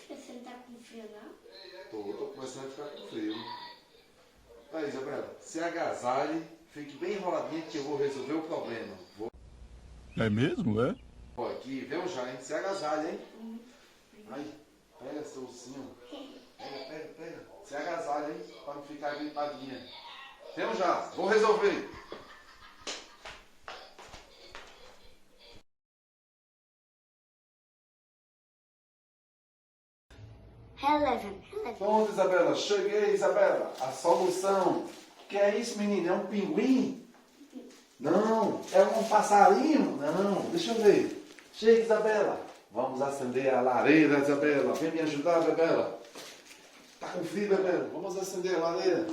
Você não tá com frio, não? Tô começando a ficar com frio. Aí, Isabela, se agasalhe, fique bem enroladinha que eu vou resolver o problema. É mesmo, é? Vou aqui, vem já, hein? Se agasalhe, hein? Aí, pega seu ursinho. Pega. Se agasalhe, hein? Pra não ficar gripadinha. Vem já, vou resolver. Eleven. Pronto, Isabela, cheguei, Isabela. A solução. Que é isso, menina? É um pinguim? Não. É um passarinho? Não. Deixa eu ver. Chega, Isabela. Vamos acender a lareira, Isabela. Vem me ajudar, Isabela. Tá com frio, Isabela? Vamos acender a lareira.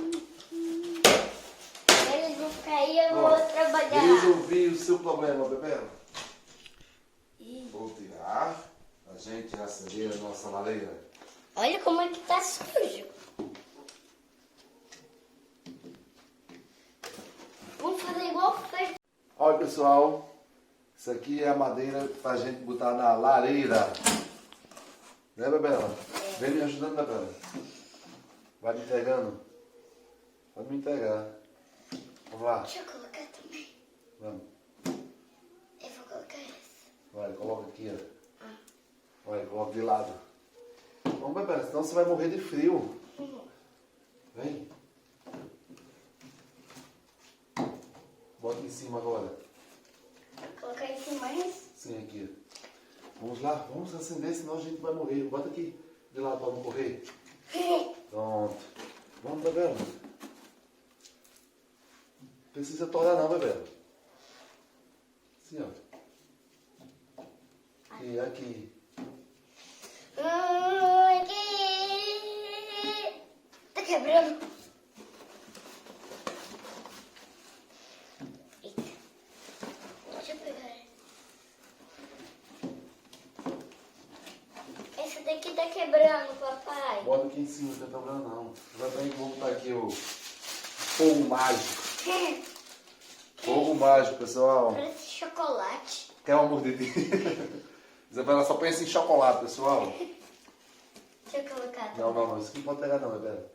Eles vão ficar aí, eu vou trabalhar. Resolvi o seu problema, Isabela. Vou tirar. A gente acender a nossa lareira. Olha como é que tá sujo. Vamos fazer igual fez. Olha, pessoal. Isso aqui é a madeira pra gente botar na lareira. Né, Bebela? Vem me ajudando, Bebela. Vai me entregando. Pode me entregar. Vamos lá. Deixa eu colocar também. Vamos. Eu vou colocar esse. Vai, coloca aqui, ó. Vai, coloca de lado. Vamos, Bebela, senão você vai morrer de frio. Vem. Bota em cima agora. Colocar em cima isso? Sim, aqui. Vamos lá, vamos acender, senão a gente vai morrer. Bota aqui de lado para não correr. Pronto. Vamos, Bebela. Precisa torar não, Bebela. Assim, ó. Aqui. Aqui. Tá quebrando. Eita. Deixa eu pegar. Esse daqui tá quebrando, papai. Bota aqui em cima, não tem problema não. Vamos botar aqui o fogo mágico. Fogo mágico, pessoal. Parece chocolate. Quer uma mordidinha? Isabela só pensa em chocolate, pessoal. Deixa eu colocar. Não. Isso aqui não pode pegar não, Isabela.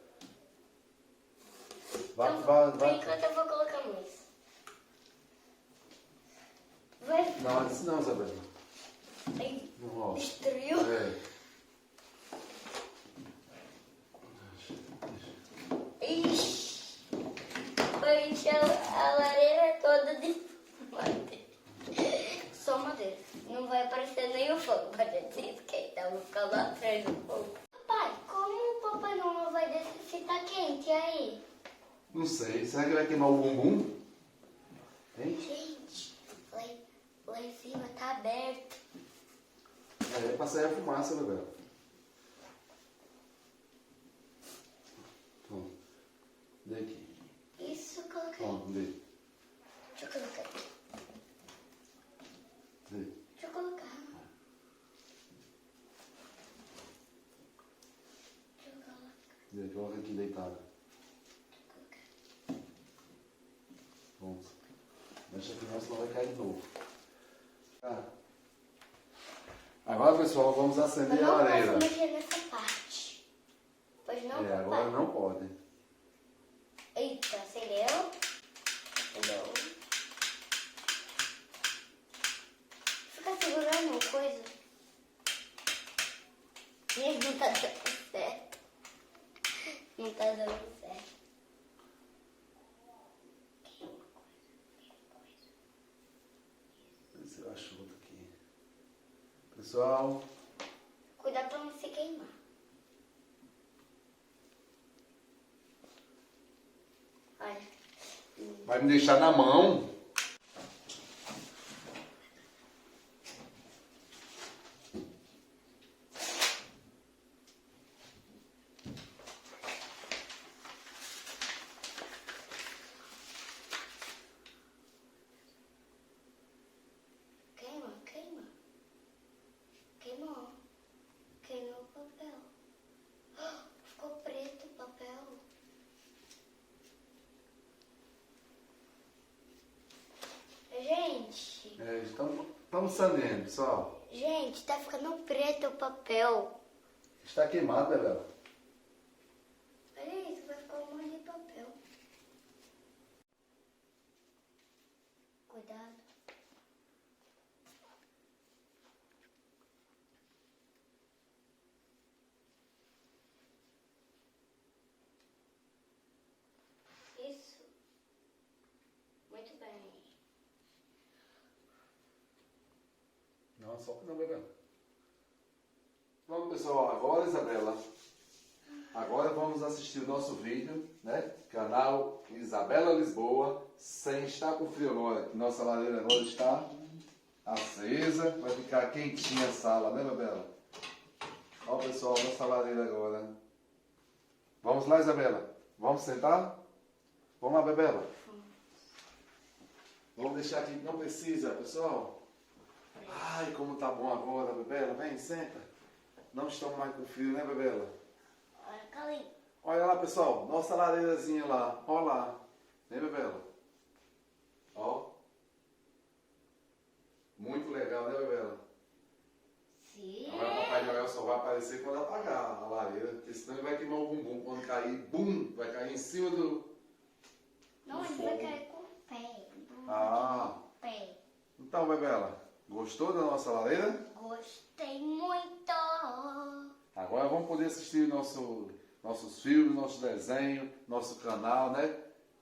Vai. Por enquanto eu vou colocar mais. Vai. Não, isso não, Isabela. Ai, Não, ó. destruiu. Ixi. Vai encher a lareira toda de madeira. Só madeira. Não vai aparecer nem o fogo pra gente esquentar. Vou ficar lá atrás do fogo. Papai, como o Papai Noel vai descer se tá quente aí? Não sei. Será que vai queimar o bumbum? Hein? Gente, lá em cima tá aberto. É pra sair a fumaça, Isabela. Pronto. Dê aqui. Isso, coloca aí. Pronto, dê. Deixa eu colocar aqui. Dê. Deixa eu colocar. Deixa eu colocar. Dê. Coloca aqui deitado. Pronto. Deixa aqui, senão vai cair de novo. Agora, pessoal, vamos acender a Eu não lareira. posso mexer nessa parte. Pois não, papai? Agora não pode. Eita, acendeu. Acendeu. Fica segurando uma coisa. Ih, não tá dando certo. Não tá dando certo. Esse eu acho outro aqui. Pessoal, Cuidado pra não se queimar. Olha. vai me deixar na mão? Queima. Queimou. Queimou o papel. Ficou preto o papel. Gente. Estamos acendendo, pessoal. Gente, tá ficando preto o papel. Está queimado, Bebela. Olha isso, vai ficar um monte de papel. Cuidado. Isso. Muito bem. Não, só que não, Bebela. Vamos, pessoal, agora, Isabela. Agora vamos assistir o nosso vídeo, né? Canal Isabela Lisboa, sem estar com frio agora, que nossa lareira agora está acesa, vai ficar quentinha a sala, né, Bebela? Ó, pessoal, nossa lareira agora. Vamos lá, Isabela? Vamos sentar? Vamos lá, Bebela? Vamos deixar aqui que não precisa, pessoal. Ai, como tá bom agora, Bebela. Vem, senta. Não estamos mais com frio, né, Bebela? Olha, Carlinhos. Olha lá, pessoal, nossa lareirazinha lá. Olha lá. Né, Bebela? Ó. Muito legal, né, Bebela? Sim. Agora o Papai Noel só vai aparecer quando apagar a lareira, porque senão ele vai queimar o bumbum. Quando cair, bum, vai cair em cima do... Não, ele vai cair com o pé. Ah. Pé. Então, Bebela, gostou da nossa lareira? Gostei muito. Agora vamos poder assistir nossos filmes, nosso desenho, nosso canal, né?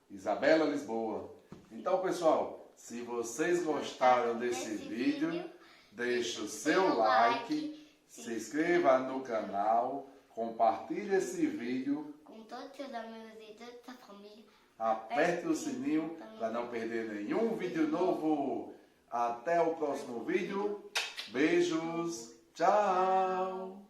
Isabela Lisboa. Então, pessoal, se vocês gostaram desse vídeo, deixe o seu like, se inscreva no canal, compartilhe esse vídeo, Com todos os seus amigos e toda a sua família. aperte o sininho para não perder nenhum vídeo novo. Até o próximo vídeo. Beijos. Tchau.